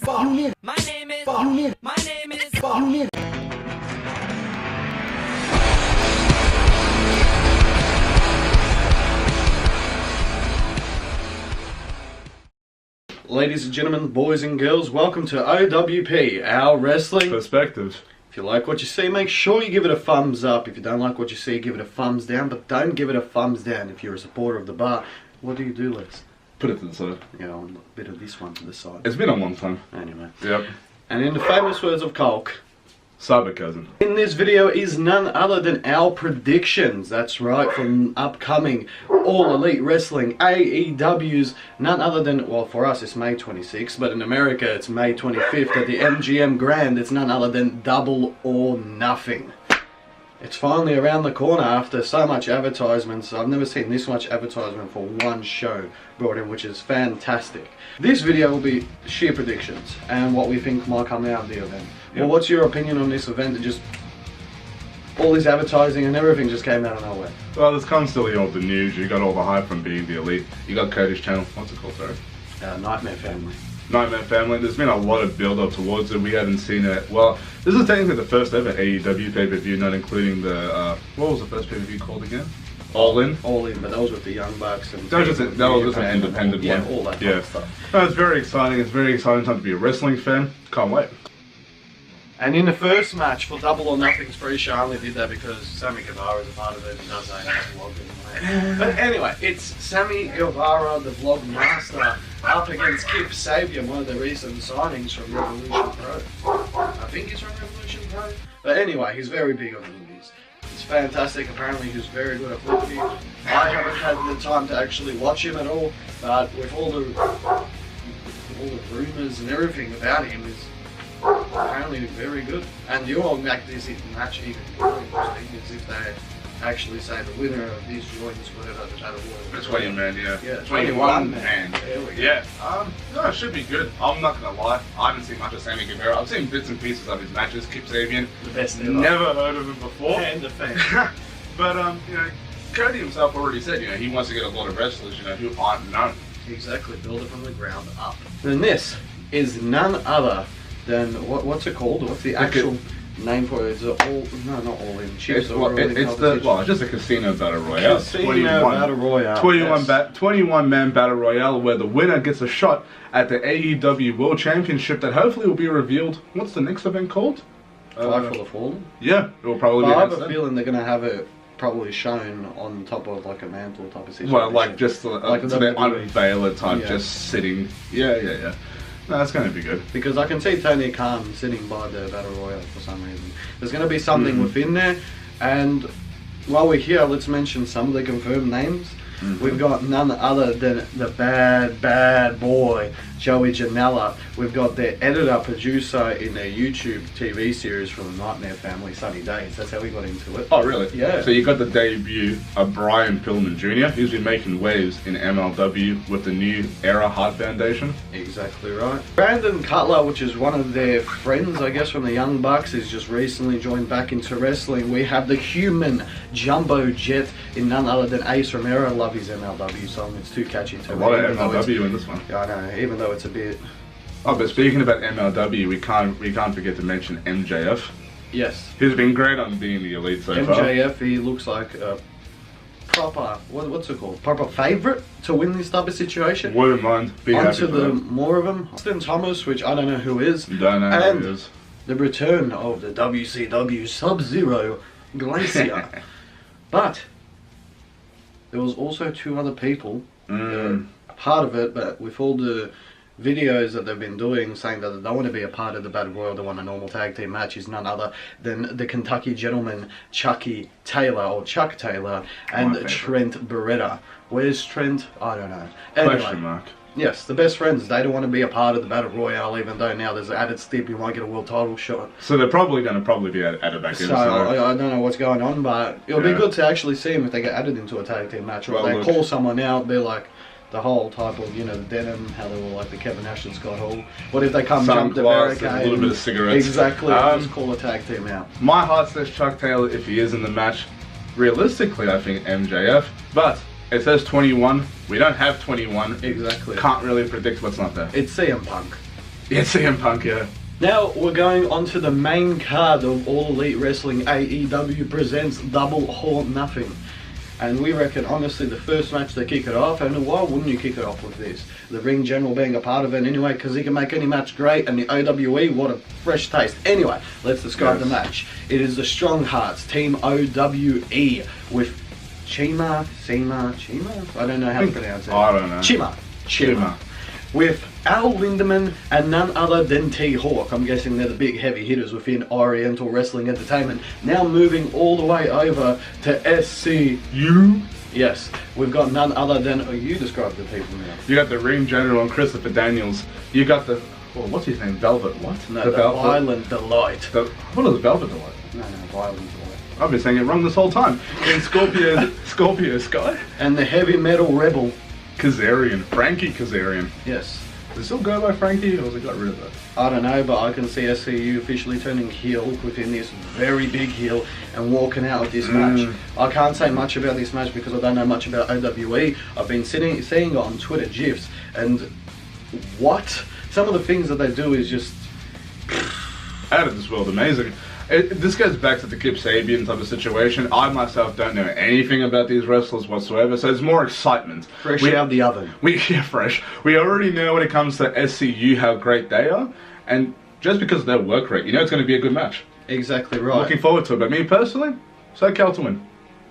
fuck. You need My name is fuck. You need My name is fuck. You need Ladies and gentlemen, boys and girls, welcome to OWP, our wrestling perspective. If you like what you see, make sure you give it a thumbs up. If you don't like what you see, give it a thumbs down, but don't give it a thumbs down if you're a supporter of the bar. What do you do, Les? Put it to the side. You know, a bit of this one to the side. It's been a long time. Anyway. Yep. And in the famous words of Culk, Cyber cousin. in this video is none other than our predictions. That's right, from upcoming All Elite Wrestling, AEW's, none other than, well, for us it's May 26th, but in America it's May 25th at the MGM Grand. It's none other than Double or Nothing. It's finally around the corner after so much advertisements. I've never seen this much advertisement for one show brought in, which is fantastic. This video will be sheer predictions and what we think might come out of the event. Yep. Well, what's your opinion on this event? It just, all this advertising and everything just came out of nowhere. Well, there's constantly all the news. You got all the hype from being the elite. You got Cody's channel. What's it called, sorry? Nightmare Family. Nightmare Family. There's been a lot of build up towards it. We hadn't seen it. Well, this is technically the first ever AEW pay-per-view, not including the, what was the first pay-per-view called again? All In? All In, but that was with the Young Bucks. And That was just an independent yeah, one. all that kind of stuff. No, it's very exciting. It's very exciting time to be a wrestling fan. Can't wait. And in the first match for Double or Nothing's pretty sure I only did that because Sammy Guevara is a part of it and does that vlog anyway. But anyway, it's Sammy Guevara, the vlog master, up against Kip Sabian, one of the recent signings from Revolution Pro. I think he's from Revolution Pro. But anyway, he's very big on the movies. It's fantastic. Apparently he's very good at footy. I haven't had the time to actually watch him at all, but with all the rumours and everything about him, is apparently very good. And you all make this match even more interesting is if they actually say the winner of these joints, whatever the battle royal. The 20 man, yeah. Yeah, 21 man. There we go. Yeah. No, it should be good. I'm not gonna lie. I haven't seen much of Sammy Guevara. I've seen bits and pieces of his matches. Kip Sabian. The best ever. Never heard of him before. And the fan. But you know, Cody himself already said, you know, he wants to get a lot of wrestlers, you know, who aren't known. Exactly, build it from the ground up. And this is none other than what's it called? What's the actual name for it? Is it all? No, not All In. It's just a casino battle royale. Casino battle royale. 21 man battle royale where the winner gets a shot at the AEW World Championship that hopefully will be revealed. What's the next event called? Fight for the Fallen. Yeah, it will probably But be. I have a feeling they're gonna have it probably shown on top of like a mantle type of situation. Well, like just like so they unveil it type, Yeah. just sitting. Yeah. No, that's going to be good. Because I can see Tony Khan sitting by the Battle Royale for some reason. There's going to be something within there. And while we're here, let's mention some of the confirmed names. We've got none other than the bad boy, Joey Janela. We've got the editor, producer in a YouTube TV series from the Nightmare Family, Sunny Days. That's how we got into it. Oh, really? Yeah. So you got the debut of Brian Pillman Jr. He's been making waves in MLW with the new Era Heart Foundation. Exactly right. Brandon Cutler, which is one of their friends, I guess, from the Young Bucks, has just recently joined back into wrestling. We have the human Jumbo Jet in none other than Ace Romero. I love his MLW song. It's too catchy to A lot of MLW in this one. Yeah, I know. Even though it's a bit. Oh, but speaking about MLW, we can't forget to mention MJF. Yes. He's been great on being the elite so far. MJF, he looks like a proper, what's it called? Proper favourite to win this type of situation. Wouldn't mind. Be happy Onto for the them. more of them. Austin Thomas, which I don't know who is. Don't know and who it is. The return of the WCW Sub-Zero Glacier. But there was also two other people that are part of it, but with all the videos that they've been doing saying that they don't want to be a part of the Battle Royal, they want a normal tag team match, is none other than the Kentucky gentleman Chucky Taylor, or Chuck Taylor, and Trent Beretta. Where's Trent? I don't know. Anyway, Question mark. yes, the best friends, they don't want to be a part of the Battle Royale, even though now there's an added step you might get a world title shot. So they're probably going to be added back in. So I don't know what's going on, but it'll be Yeah. good to actually see them if they get added into a tag team match, or Well, they look. call someone out, be like the whole type of, you know, the denim, how they were like the Kevin Nash and Scott Hall. What if they come jump the Sunglasses, barricade? a little bit of cigarettes. Exactly, just call a tag team out. My heart says Chuck Taylor if he is in the match. Realistically, I think MJF, but it says 21. We don't have 21. Exactly. Can't really predict what's not there. It's CM Punk. Yeah, CM Punk, yeah. Now we're going on to the main card of All Elite Wrestling. AEW presents Double or Nothing. And we reckon, honestly, the first match they kick it off, and why wouldn't you kick it off with this? The ring general being a part of it anyway, because he can make any match great, and the OWE, what a fresh taste. Anyway, let's describe the match. It is the Strong Hearts, Team OWE, with Chima? I don't know how to pronounce it. I don't know. Chima. With Al Lindemann and none other than T-Hawk. I'm guessing they're the big heavy hitters within Oriental Wrestling Entertainment. Now moving all the way over to SCU. Yes, we've got none other than, you describe the people now. You got the ring general and Christopher Daniels. You got the, what's his name? Velvet what? No, the Violent Delight. What is Velvet Delight? No, Violent Delight. I've been saying it wrong this whole time. In Scorpio Sky. And the Heavy Metal Rebel. Kazarian. Frankie Kazarian. Yes. Does it still go by Frankie, or has it got rid of that? I don't know, but I can see SCU officially turning heel within this very big heel and walking out of this match. I can't say much about this match because I don't know much about OWE. I've been seeing it on Twitter GIFs, and what? Some of the things that they do is just out of this world amazing. This goes back to the Kip Sabian type of situation. I myself don't know anything about these wrestlers whatsoever, so there's more excitement. Fresh out of the oven. Fresh. We already know when it comes to SCU how great they are, and just because of their work rate, you know it's going to be a good match. Exactly right. Looking forward to it, but me personally, SoCal to win.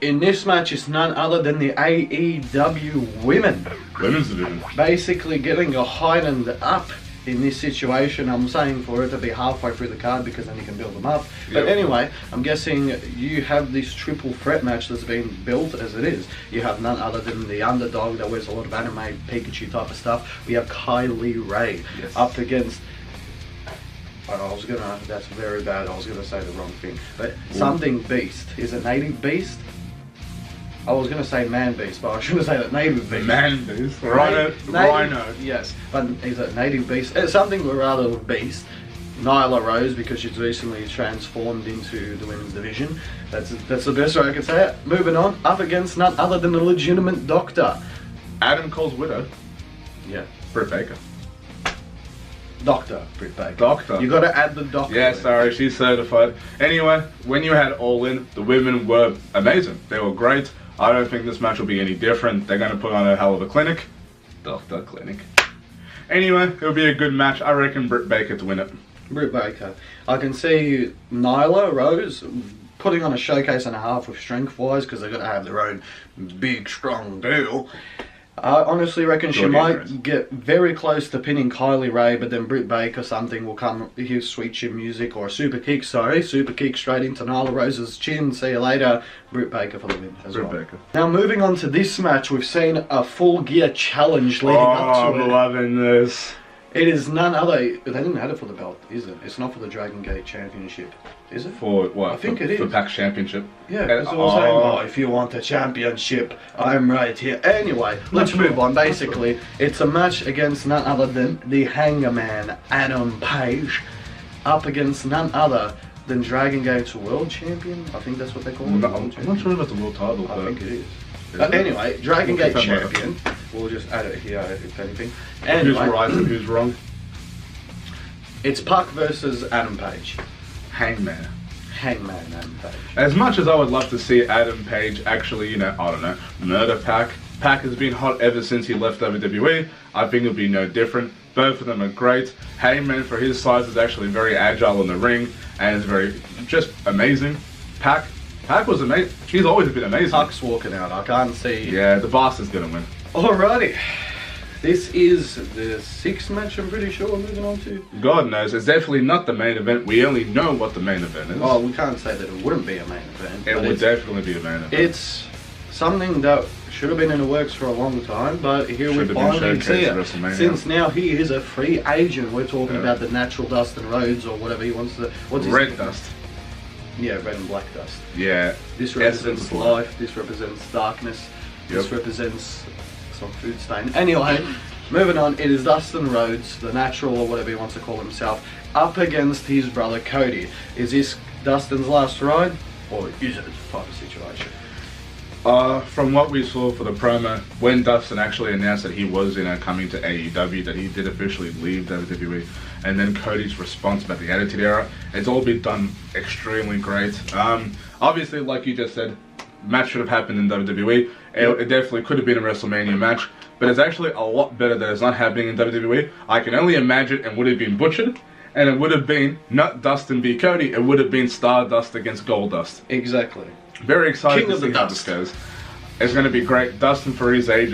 In this match, it's none other than the AEW women. Women's division. Basically getting a heightened up in this situation. I'm saying for it to be halfway through the card because then you can build them up. But anyway, I'm guessing you have this triple threat match that's been built as it is. You have none other than the underdog that wears a lot of anime Pikachu type of stuff. We have Kylie Ray up against... that's very bad. I was going to say the wrong thing. But something Beast. Is it Native Beast? I was going to say Man Beast, but I shouldn't say that. Native Beast. Man Beast. Rhino. Yes, but is it Native Beast? It's something rather with Beast. Nyla Rose, because she's recently transformed into the women's division. That's the best way I can say it. Moving on, up against none other than a legitimate doctor. Adam Cole's widow. Yeah. Britt Baker. Doctor Britt Baker. Doctor. You got to add the doctor. Yeah, sorry, she's certified. Anyway, when you had All In, the women were amazing. They were great. I don't think this match will be any different. They're going to put on a hell of a clinic. Doctor Clinic. Anyway, it'll be a good match. I reckon Britt Baker to win it. Britt Baker. I can see Nyla Rose putting on a showcase and a half with strength-wise because they've got to have their own big, strong deal. I honestly reckon she might get very close to pinning Kylie Ray, but then Britt Baker something will come, his sweet chin music or a super kick straight into Nyla Rose's chin. See you later. Britt Baker for the win as well. Baker. Now moving on to this match, we've seen a Full Gear challenge leading up to it. I'm loving this. It is none other. They didn't have it for the belt, is it? It's not for the Dragon Gate Championship, is it? For what? I think it is. For PAX Championship. Yeah, that's what I'm saying. If you want a championship, I'm right here. Anyway, let's move on. Basically, it's a match against none other than the Hangman Adam Page, up against none other than Dragon Gate's World Champion. I think that's what they call it. I'm not sure about the world title. I think it is. Anyway, Dragon Gate Champion. We'll just add it here if anything. Anyway, who's right and who's wrong? It's Puck versus Adam Page. Hangman Adam Page. As much as I would love to see Adam Page actually, murder Pac. Pac has been hot ever since he left WWE. I think it'll be no different. Both of them are great. Hangman, for his size, is actually very agile in the ring and is just amazing. Pac was amazing. She's always been amazing. Puck's walking out. I can't see. Yeah, the boss is gonna win. Alrighty. This is the 6th match, I'm pretty sure we're moving on to. God knows, it's definitely not the main event. We only know what the main event is. Oh, we can't say that it wouldn't be a main event. It would definitely be a main event. It's something that should have been in the works for a long time, but here we finally see it. Since now he is a free agent, we're talking about the natural Dustin Rhodes or whatever he wants to... Red Dust. Yeah, red and black dust. Yeah. This represents life, this represents darkness, this represents some food stain. Anyway, moving on, it is Dustin Rhodes, the natural or whatever he wants to call himself, up against his brother Cody. Is this Dustin's last ride, or is it a type of situation? From what we saw for the promo, when Dustin actually announced that he was, coming to AEW, that he did officially leave WWE, and then Cody's response about the Attitude Era, it's all been done extremely great. Obviously, like you just said, match should have happened in WWE. It definitely could have been a WrestleMania match, but it's actually a lot better that it's not happening in WWE. I can only imagine it would have been butchered, and it would have been not Dustin v Cody, it would have been Stardust against Goldust. Exactly. Very excited to King see how this goes. It's going to be great. Dustin, for his age,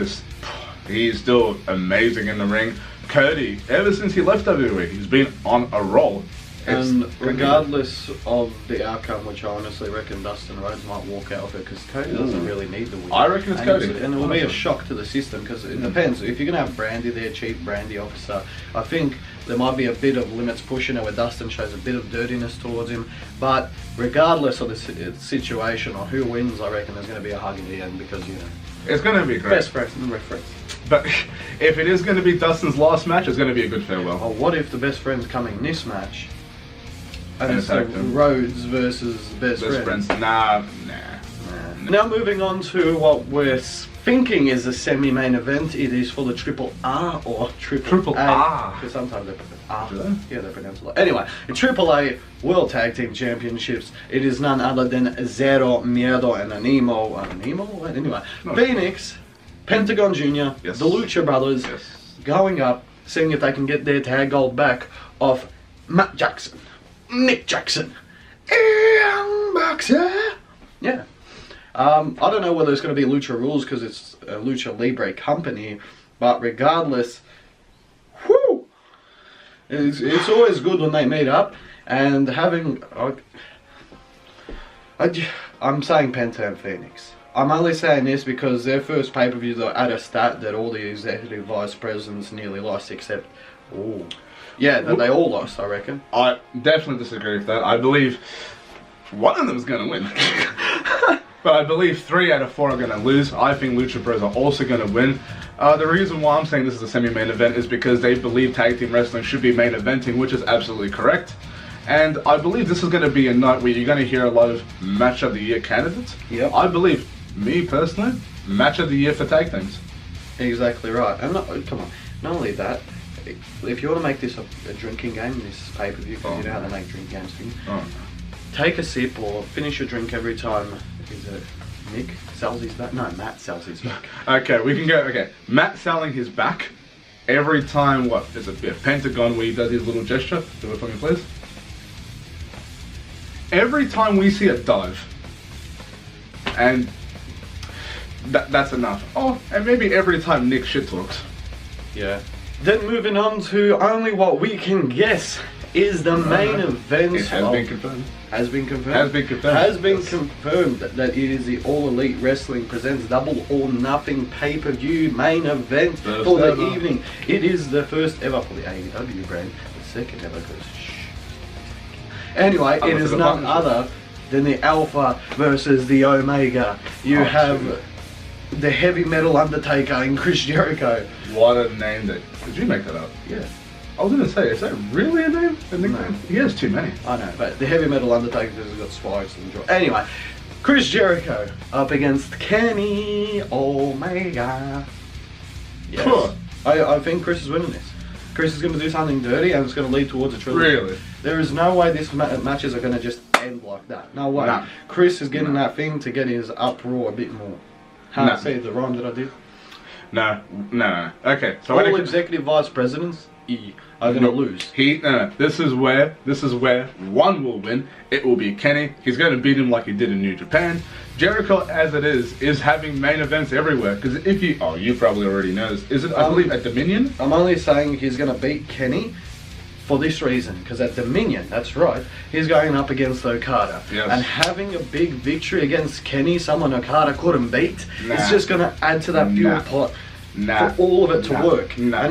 he's still amazing in the ring. Cody, ever since he left WWE, he's been on a roll. And regardless of the outcome, which I honestly reckon Dustin Rhodes might walk out of it, because Cody doesn't really need the win. I reckon it's Cody. And it will be a shock to the system, because it depends. If you're going to have Brandy there, Chief Brandy Officer, I think there might be a bit of limits pushing it where Dustin shows a bit of dirtiness towards him. But regardless of the situation or who wins, I reckon there's going to be a hug at the end, because, it's going to be great. Best friends and reference. But if it is going to be Dustin's last match, it's going to be a good farewell. Or what if the best friends come in this match? And it's Rhodes versus best friends. Nah. Now moving on to what we're thinking is a semi-main event. It is for the Triple R or Triple A. Because sometimes they put R. Yeah, they pronounce it like. Anyway, the Triple A World Tag Team Championships. It is none other than Zero Miedo and Animo. Anyway, Phoenix, Pentagon Jr., the Lucha Brothers, going up, seeing if they can get their tag gold back off Matt Jackson, Nick Jackson, Young Boxer. Yeah. I don't know whether it's going to be Lucha Rules because it's a Lucha Libre company, but regardless, whoo, it's always good when they meet up. And having, I'm saying Penta and Phoenix. I'm only saying this because their first pay-per-view, they're at a stat that all the executive vice presidents nearly lost, except, they all lost, I reckon. I definitely disagree with that. I believe one of them is going to win. But I believe 3 out of 4 are going to lose. I think Lucha Bros are also going to win. The reason why I'm saying this is a semi-main event is because they believe tag team wrestling should be main eventing, which is absolutely correct. And I believe this is going to be a night where you're going to hear a lot of match of the year candidates. Yep. I believe, me personally, match of the year for tag teams. Exactly right. And come on, not only that, if you want to make this a drinking game, this pay-per-view, because you know how they make drink games for you, take a sip or finish your drink every time. Is it Nick sells his back? No, Matt sells his back. Okay, we can go. Okay, Matt selling his back every time. What? There's a pentagon where he does his little gesture. Do it for me, please. Every time we see a dive, and that's enough. Oh, and maybe every time Nick shit talks. Yeah. Then moving on to only what we can guess is the main event. It has been confirmed. Has been confirmed. Has been confirmed. Has been confirmed that it is the All Elite Wrestling presents Double or Nothing pay-per-view main event for the evening. It is the first ever for the AEW brand. The second ever because anyway, it is none other than the Alpha versus the Omega. You have the Heavy Metal Undertaker and Chris Jericho. What a name! Did you make that up? Yeah. I was going to say, is that really a name? A nickname? No. He has too many. I know, but the Heavy Metal Undertaker has got spikes and joy. Anyway, Chris Jericho up against Kenny Omega. Yes. Huh. I think Chris is winning this. Chris is going to do something dirty and it's going to lead towards a trilogy. Really? There is no way these matches are going to just end like that. No way. No. Chris is getting that thing to get his uproar a bit more. See the rhyme that I did? No. Okay. So all executive vice presidents are going to lose. This is where one will win. It will be Kenny. He's going to beat him like he did in New Japan. Jericho, as it is having main events everywhere. Because if you probably already know this. Is it, I believe, at Dominion? I'm only saying he's going to beat Kenny for this reason. Because at Dominion, that's right, he's going up against Okada. Yes. And having a big victory against Kenny, someone Okada couldn't beat, it's just going to add to that fuel pot. For all of it to work. No.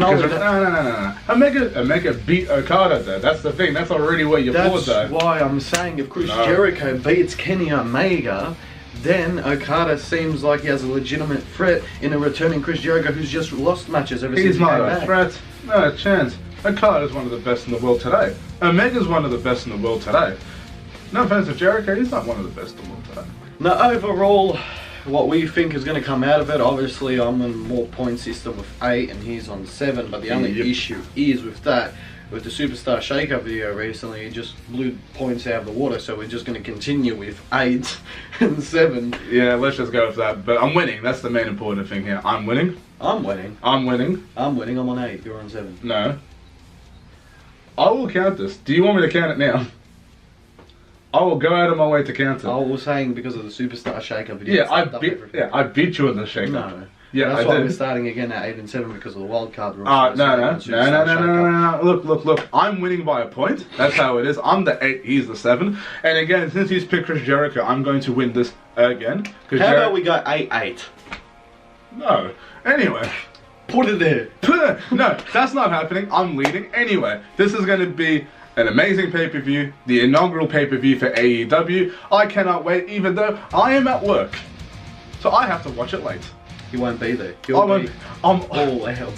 Omega beat Okada though. That's the thing. That's already where you're for though. That's why I'm saying if Chris Jericho beats Kenny Omega, then Okada seems like he has a legitimate threat in a returning Chris Jericho who's just lost matches ever since he came back. He's not a threat. No chance. Okada's one of the best in the world today. Omega's one of the best in the world today. No offense to Jericho, he's not one of the best in the world today. Now overall, what we think is going to come out of it. Obviously, I'm on more point system with 8 and he's on 7, but the only issue is with that, with the Superstar Shake-Up video recently, it just blew points out of the water, so we're just going to continue with 8 and 7. Yeah, let's just go with that. But I'm winning. That's the main important thing here. I'm winning. I'm winning. I'm winning. I'm winning. I'm on 8. You're on 7. No. I will count this. Do you want me to count it now? I will go out of my way to count it. I was saying because of the Superstar Shake-Up video. Yeah, I beat you in the Shake-Up. No. Yeah, that's I why did. we're starting again at 8 and 7 because of the wild card rules. No. Look. I'm winning by a point. That's how it is. I'm the 8, he's the 7. And again, since he's picked Chris Jericho, I'm going to win this again. How about we go 8-8? No. Anyway. Put it there. No, that's not happening. I'm leading. Anyway, this is going to be an amazing pay-per-view, the inaugural pay-per-view for AEW. I cannot wait, even though I am at work. So I have to watch it late. You won't be there. I'm all out.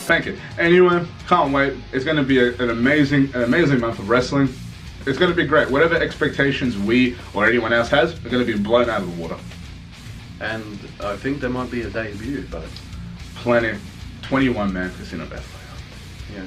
Thank you. Anyway, can't wait. It's going to be an amazing month of wrestling. It's going to be great. Whatever expectations we or anyone else has are going to be blown out of the water. And I think there might be a debut, but plenty. 21-man casino battle. Yeah.